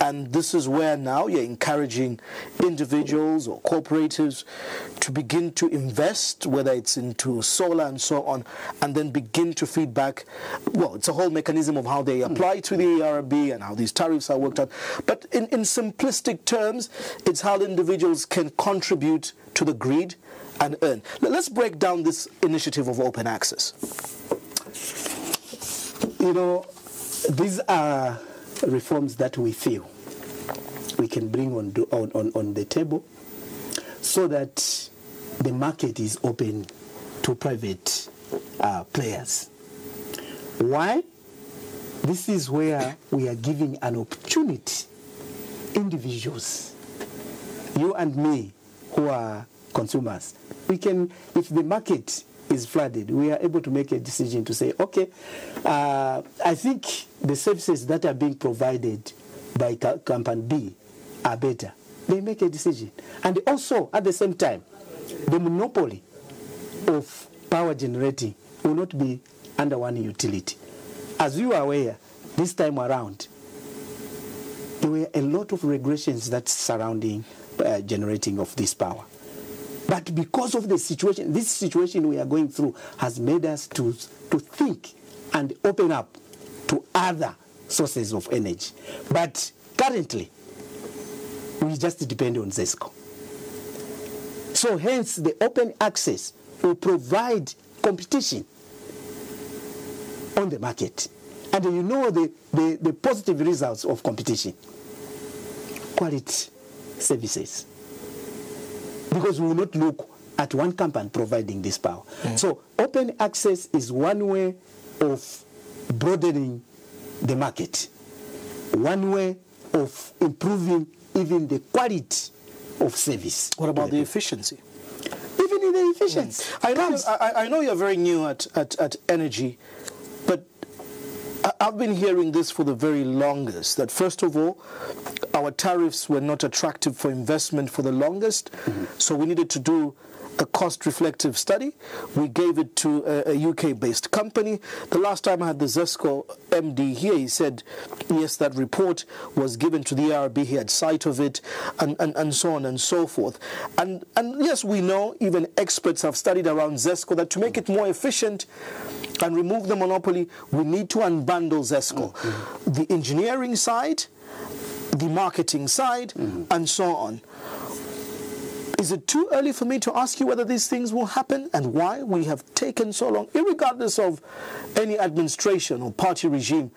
And this is where now you're encouraging individuals or cooperatives to begin to invest, whether it's into solar and so on, and then begin to feed back. Well, it's a whole mechanism of how they apply to the ARB and how these tariffs are worked out. But in simplistic terms, it's how individuals can contribute to the grid and earn. Let's break down this initiative of open access. These are reforms that we feel we can bring on the table so that the market is open to private players. Why? This is where we are giving an opportunity, individuals, you and me, who are consumers. We can, if the market is flooded, we are able to make a decision to say, okay, I think the services that are being provided by company B are better. They make a decision. And also, at the same time, the monopoly of power generating will not be under one utility. As you are aware, this time around, there were a lot of regulations that's surrounding generating of this power. But because of the situation, this situation we are going through has made us to think and open up to other sources of energy. But currently, we just depend on ZESCO. So hence, the open access will provide competition on the market. And you know the positive results of competition. Quality services. Because we will not look at one company providing this power. So open access is one way of broadening the market, one way of improving even the quality of service. What about the efficiency? Even in the efficiency. I know you're very new at energy, but I've been hearing this for the very longest, that first of all, our tariffs were not attractive for investment for the longest, so we needed to do a cost-reflective study. We gave it to a UK-based company. The last time I had the ZESCO MD here, he said, yes, that report was given to the ARB, he had sight of it, and so on and so forth. And yes, we know, even experts have studied around ZESCO, that to make it more efficient and remove the monopoly, we need to unbundle ZESCO. The engineering side, the marketing side, and so on. Is it too early for me to ask you whether these things will happen and why we have taken so long, irregardless of any administration or party regime,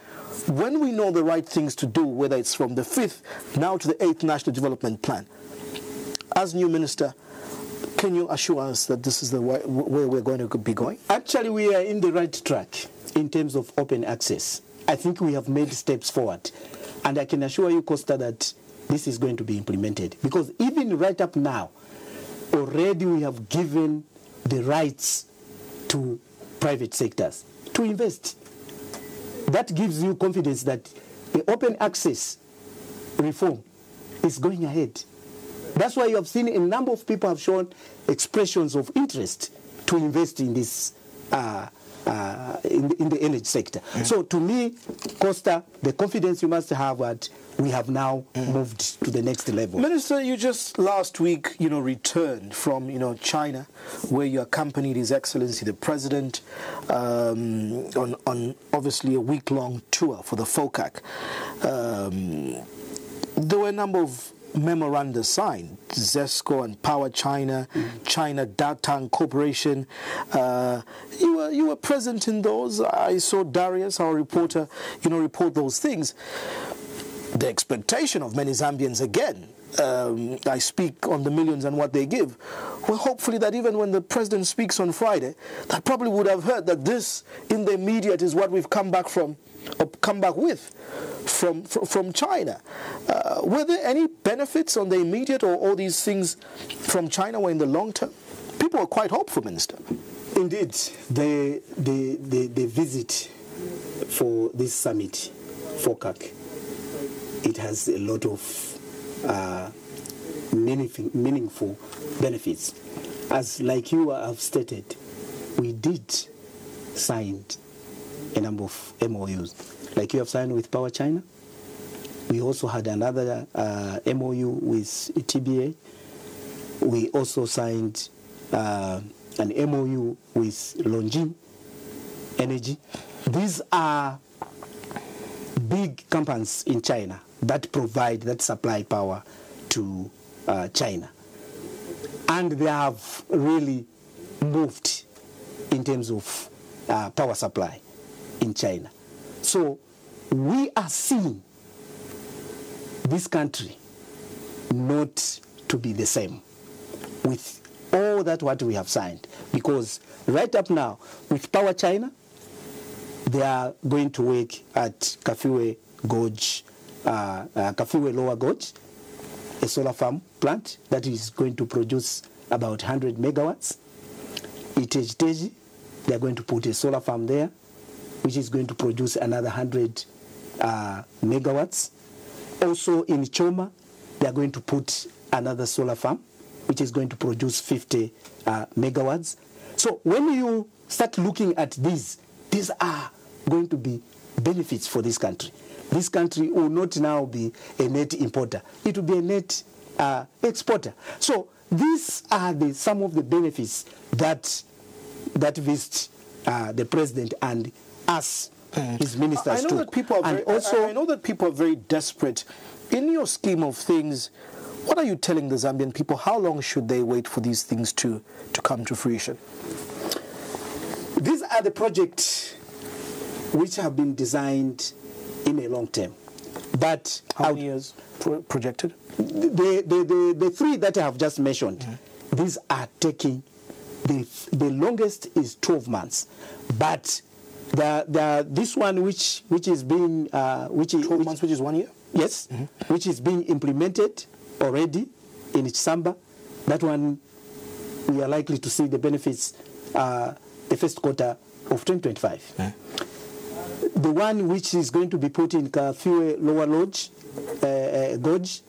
when we know the right things to do, whether it's from the 5th now to the 8th National Development Plan? As new minister, can you assure us that this is the way we're going to be going? Actually, we are in the right track in terms of open access. I think we have made steps forward. And I can assure you, Costa, that this is going to be implemented. Because even right up now, already we have given the rights to private sectors to invest. That gives you confidence that the open access reform is going ahead. That's why you have seen a number of people have shown expressions of interest to invest in this in the energy sector. So to me, Costa, the confidence you must have that we have now moved to the next level. Minister, you just last week, returned from, China, where you accompanied His Excellency the President on obviously a week-long tour for the FOCAC. There were a number of memoranda signed, ZESCO and Power China, China Datang Corporation. You were present in those. I saw Darius, our reporter, report those things. The expectation of many Zambians, again, I speak on the millions and what they give, well, hopefully that even when the president speaks on Friday, that probably would have heard that this, in the immediate, is what we've come back with from China. Were there any benefits on the immediate, or all these things from China were in the long term? People were quite hopeful, Minister. Indeed, the visit for this summit, FOCAC, it has a lot of meaningful benefits. As like you have stated, we did sign a number of MOUs. Like you have signed with Power China. We also had another MOU with TBA. We also signed an MOU with Longin Energy. These are big companies in China that supply power to China. And they have really moved in terms of power supply in China. So we are seeing this country not to be the same with all that what we have signed. Because right up now, with Power China, they are going to work at Kafiwe Gorge, Kafiwe Lower Gorge, a solar farm plant that is going to produce about 100 megawatts. Iteji, they are going to put a solar farm there, which is going to produce another 100 megawatts. Also in Choma, they are going to put another solar farm, which is going to produce 50 megawatts. So when you start looking at these are going to be benefits for this country. This country will not now be a net importer. It will be a net exporter. So these are some of the benefits that visit the president and us, his ministers, I know that people are I know that people are very desperate. In your scheme of things, what are you telling the Zambian people? How long should they wait for these things to come to fruition? These are the projects which have been designed in a long term. But how many years projected? The three that I have just mentioned, these are taking, the longest is 12 months. But this one which is being... 12 months, which is 1 year? Yes, which is being implemented already in Chamba. That one, we are likely to see the benefits the first quarter of 2025. The one which is going to be put in Kafue Lower Lodge, Gorge,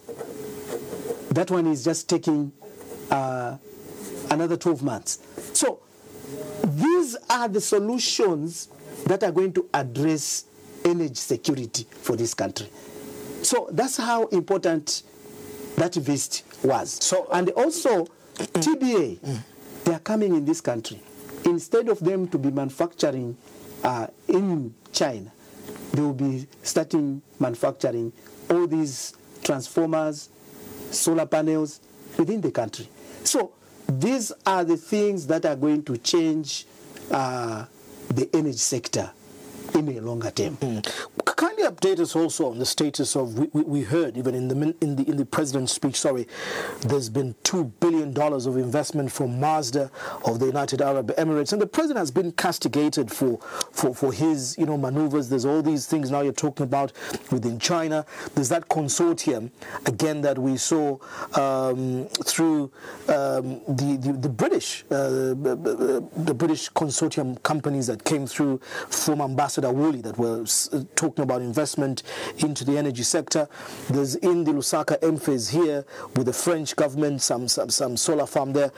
that one is just taking another 12 months. So these are the solutions that are going to address energy security for this country. So that's how important that visit was. So, and also TBA, they are coming in this country. Instead of them to be manufacturing in China, they will be starting manufacturing all these transformers, solar panels within the country. So these are the things that are going to change the energy sector in a longer term. Kindly update us also on the status of, we heard even in the president's speech, there's been $2 billion of investment from Mazda of the United Arab Emirates, and the president has been castigated for his maneuvers. There's all these things now you're talking about within China. There's that consortium again that we saw through the British consortium companies that came through from Ambassador Woolley that were talking about investment into the energy sector. There's in the Lusaka M-Phase here with the French government, some solar farm there.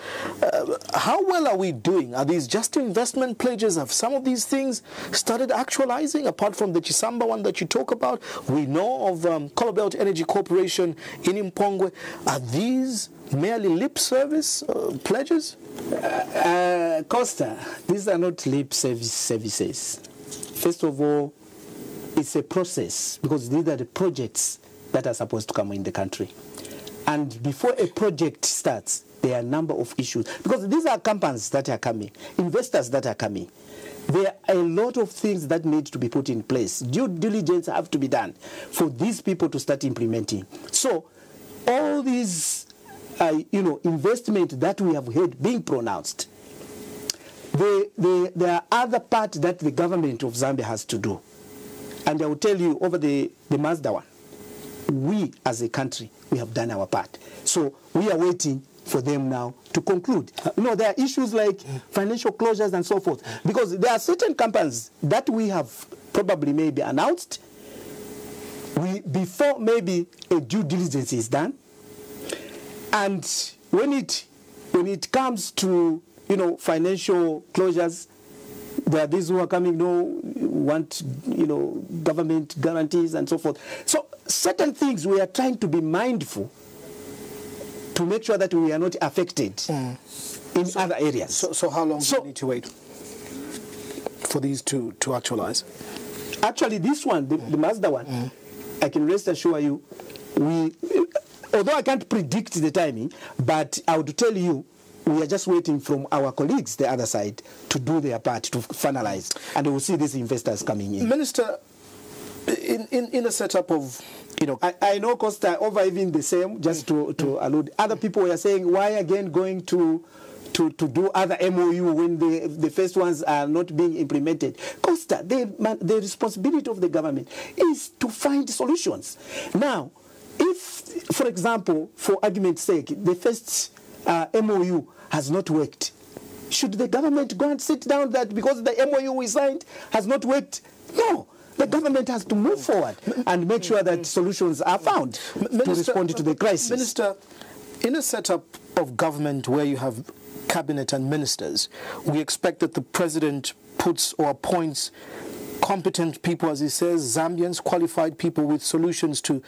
How well are we doing? Are these just investment pledges? Have some of these things started actualizing, apart from the Chisamba one that you talk about? We know of Colobelt Energy Corporation in Impongwe. Are these merely lip service pledges? Costa, these are not lip services. First of all, it's a process, because these are the projects that are supposed to come in the country. And before a project starts, there are a number of issues, because these are companies that are coming, investors that are coming. There are a lot of things that need to be put in place. Due diligence have to be done for these people to start implementing. So all these investment that we have heard being pronounced, there are other parts that the government of Zambia has to do. And I will tell you, over the Mazda one, we as a country, we have done our part. So we are waiting for them now to conclude. There are issues like financial closures and so forth, because there are certain companies that we have probably maybe announced before maybe a due diligence is done. And when it comes to financial closures, there are these who are coming, want government guarantees and so forth. So certain things we are trying to be mindful to make sure that we are not affected in other areas. So how long do we need to wait for these to actualize? Actually, this one, the Mazda one, I can rest assure you, although I can't predict the timing, but I would tell you, we are just waiting from our colleagues, the other side, to do their part, to finalize. And we will see these investors coming in. Minister, in a setup of, I know, Costa, over even the same, just to allude, other people were saying, why again going to do other MOU when the first ones are not being implemented? Costa, the responsibility of the government is to find solutions. Now, if, for example, for argument's sake, the first MOU has not worked, should the government go and sit down that because the MOU we signed has not worked? No. The government has to move forward and make sure that solutions are found to respond to the crisis. Minister, in a setup of government where you have cabinet and ministers, we expect that the president puts or appoints competent people, as he says, Zambians, qualified people with solutions to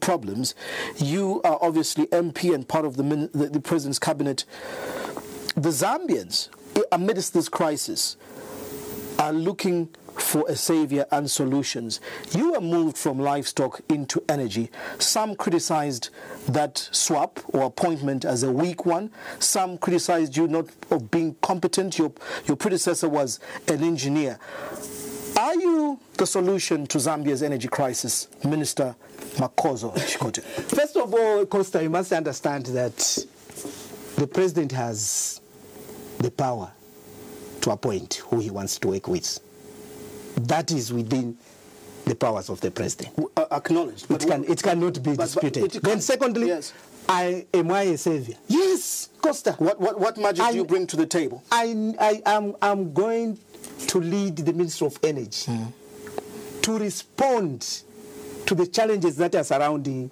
problems. You are obviously MP and part of the president's cabinet. The Zambians, amidst this crisis, are looking for a savior and solutions. You were moved from livestock into energy. Some criticized that swap or appointment as a weak one. Some criticized you not of being competent. Your predecessor was an engineer. Are you the solution to Zambia's energy crisis, Minister Makozo Chikote? First of all, Costa, you must understand that the president has the power to appoint who he wants to work with. That is within the powers of the president. Acknowledged. It cannot be disputed. Then secondly, yes. Am I a savior? Yes, Costa. What magic do you bring to the table? I'm going to lead the Ministry of Energy to respond to the challenges that are surrounding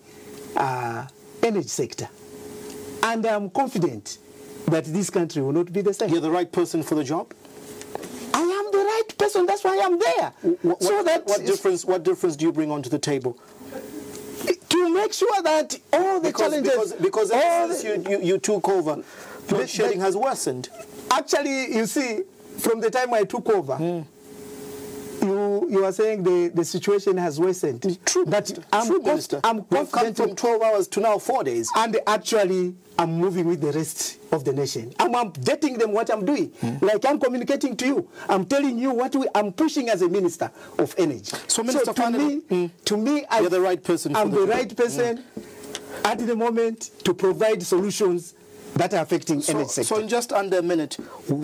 energy sector. And I'm confident that this country will not be the same. You're the right person for the job? I am the right person, that's why I'm there. What difference do you bring onto the table? To make sure that all the challenges... Because you took over, load shedding has worsened. Actually, you see, from the time I took over, you are saying the situation has worsened. True, Minister. I'm confident from 12 hours to now 4 days. And actually, I'm moving with the rest of the nation. I'm updating them what I'm doing. Like I'm communicating to you. I'm telling you what I'm pushing as a Minister of Energy. So Minister, to me, you're the right person. I'm the right person at the moment to provide solutions that are affecting energy sector. So in just under a minute,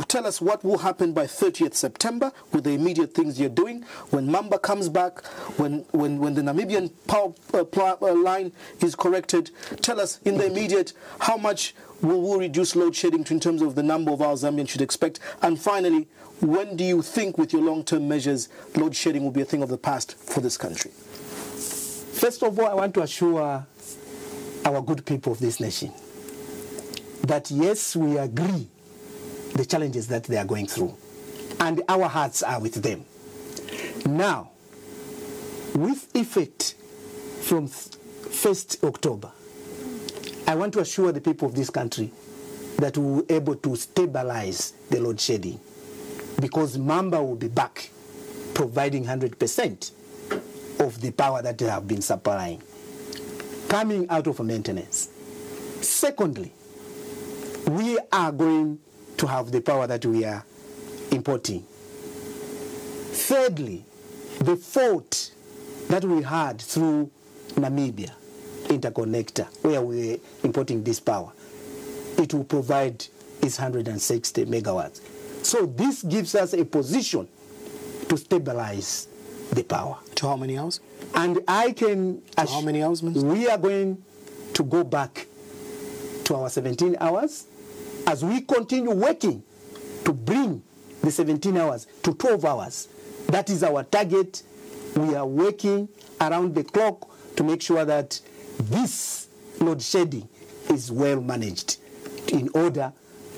tell us what will happen by 30th September with the immediate things you're doing. When Mamba comes back, when the Namibian power line is corrected, tell us in the immediate how much will we reduce load shedding in terms of the number of hours Zambians should expect. And finally, when do you think with your long-term measures load shedding will be a thing of the past for this country? First of all, I want to assure our good people of this nation that yes, we agree the challenges that they are going through, and our hearts are with them. Now, with effect from 1st October, I want to assure the people of this country that we will be able to stabilize the load shedding, because Mamba will be back providing 100% of the power that they have been supplying, coming out of maintenance. Secondly, we are going to have the power that we are importing. Thirdly, the fault that we had through Namibia interconnector, where we are importing this power, it will provide its 160 megawatts. So this gives us a position to stabilize the power. To how many hours? And I can... How many hours, Minister? We are going to go back to our 17 hours as we continue working to bring the 17 hours to 12 hours. That is our target. We are working around the clock to make sure that this load shedding is well managed in order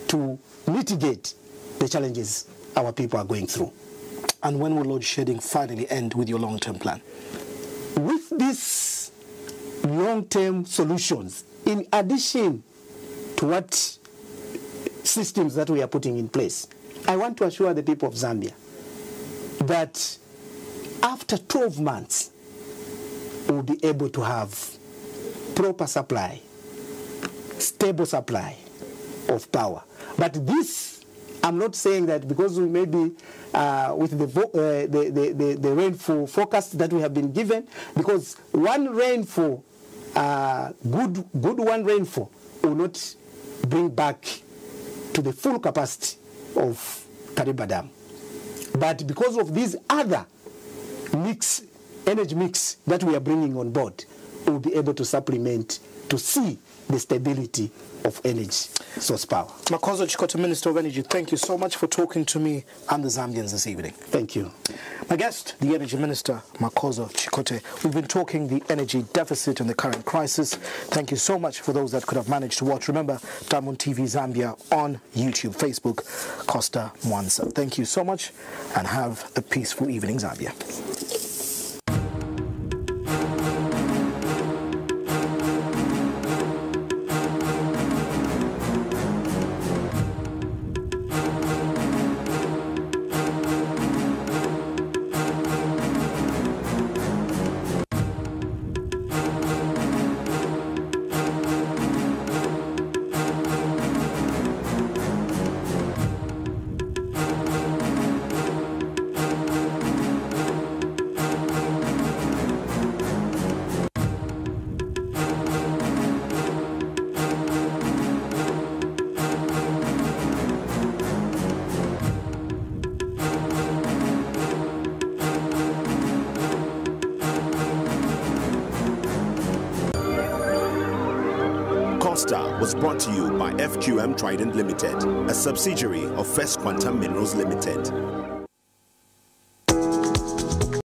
to mitigate the challenges our people are going through. And when will load shedding finally end with your long-term plan? With these long-term solutions, in addition to what systems that we are putting in place, I want to assure the people of Zambia that after 12 months, we'll be able to have proper supply, stable supply of power. But this, I'm not saying that because we may be with the rainfall forecast that we have been given, because one rainfall, good one rainfall, will not bring back to the full capacity of Kariba Dam. But because of these other energy mix that we are bringing on board, we'll be able to supplement to see the stability of energy source power. Makozo Chikote, Minister of Energy, thank you so much for talking to me and the Zambians this evening. Thank you. My guest, the Energy Minister, Makozo Chikote. We've been talking the energy deficit and the current crisis. Thank you so much for those that could have managed to watch. Remember, Diamond TV Zambia on YouTube, Facebook, Costa Mwansa. Thank you so much and have a peaceful evening, Zambia. Costa was brought to you by FQM Trident Limited, a subsidiary of First Quantum Minerals Limited.